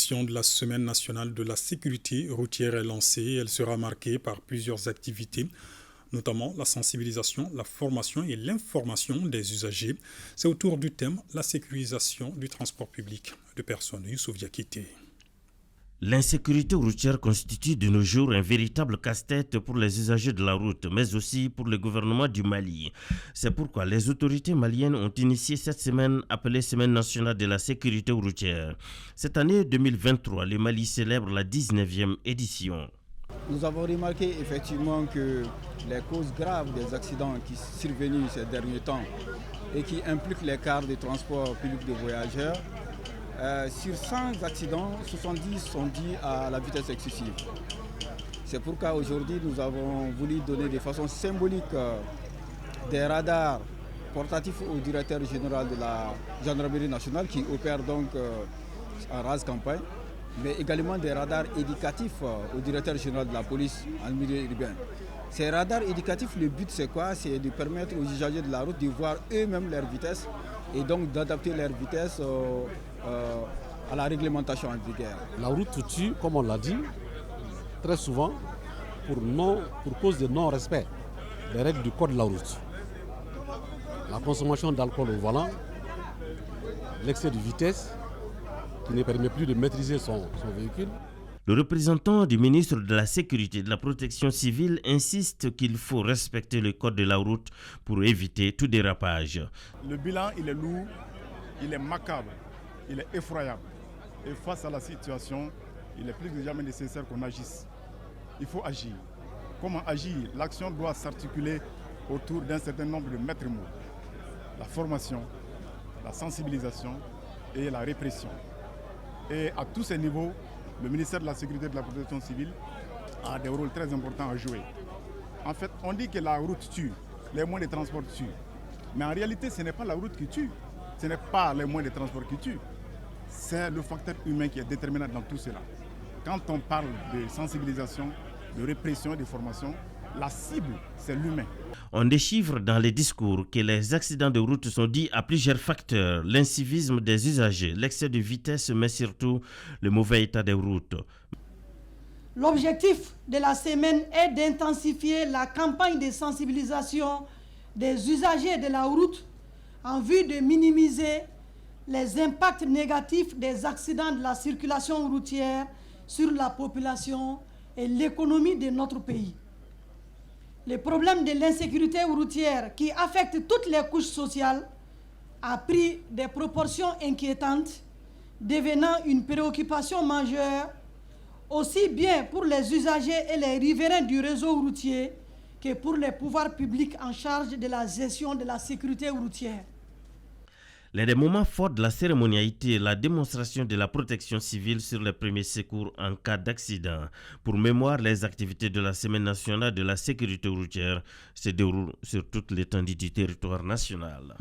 édition de la Semaine nationale de la sécurité routière est lancée. Elle sera marquée par plusieurs activités, notamment la sensibilisation, la formation et l'information des usagers. C'est autour du thème la sécurisation du transport public de personnes. Youssouf Diakité. L'insécurité routière constitue de nos jours un véritable casse-tête pour les usagers de la route, mais aussi pour le gouvernement du Mali. C'est pourquoi les autorités maliennes ont initié cette semaine appelée Semaine nationale de la sécurité routière. Cette année 2023, le Mali célèbre la 19e édition. Nous avons remarqué effectivement que les causes graves des accidents qui sont survenus ces derniers temps et qui impliquent les cars de transport public de voyageurs, sur 100 accidents, 70 sont dus à la vitesse excessive. C'est pourquoi aujourd'hui nous avons voulu donner de façon symbolique des radars portatifs au directeur général de la gendarmerie nationale qui opère donc en rase campagne, mais également des radars éducatifs au directeur général de la police en milieu urbain. Ces radars éducatifs, le but c'est quoi? C'est de permettre aux usagers de la route de voir eux-mêmes leur vitesse et donc d'adapter leur vitesse à la réglementation en vigueur. La route tue, comme on l'a dit, très souvent pour cause de non-respect des règles du code de la route. La consommation d'alcool au volant, l'excès de vitesse qui ne permet plus de maîtriser son véhicule. Le représentant du ministre de la Sécurité et de la Protection civile insiste qu'il faut respecter le code de la route pour éviter tout dérapage. Le bilan, il est lourd, il est macabre, il est effroyable. Et face à la situation, il est plus que jamais nécessaire qu'on agisse. Il faut agir. Comment agir? L'action doit s'articuler autour d'un certain nombre de maîtres mots. La formation, la sensibilisation et la répression. Et à tous ces niveaux, le ministère de la Sécurité et de la Protection civile a des rôles très importants à jouer. En fait, on dit que la route tue, les moyens de transport tuent. Mais en réalité, ce n'est pas la route qui tue, ce n'est pas les moyens de transport qui tuent. C'est le facteur humain qui est déterminant dans tout cela. Quand on parle de sensibilisation, de répression et de formation, la cible, c'est l'humain. On déchiffre dans les discours que les accidents de route sont dus à plusieurs facteurs. L'incivisme des usagers, l'excès de vitesse, mais surtout le mauvais état des routes. L'objectif de la semaine est d'intensifier la campagne de sensibilisation des usagers de la route en vue de minimiser les impacts négatifs des accidents de la circulation routière sur la population et l'économie de notre pays. Le problème de l'insécurité routière qui affecte toutes les couches sociales a pris des proportions inquiétantes, devenant une préoccupation majeure aussi bien pour les usagers et les riverains du réseau routier que pour les pouvoirs publics en charge de la gestion de la sécurité routière. L'un des moments forts de la cérémonialité est la démonstration de la protection civile sur les premiers secours en cas d'accident. Pour mémoire, les activités de la Semaine nationale de la sécurité routière se déroulent sur toute l'étendue du territoire national.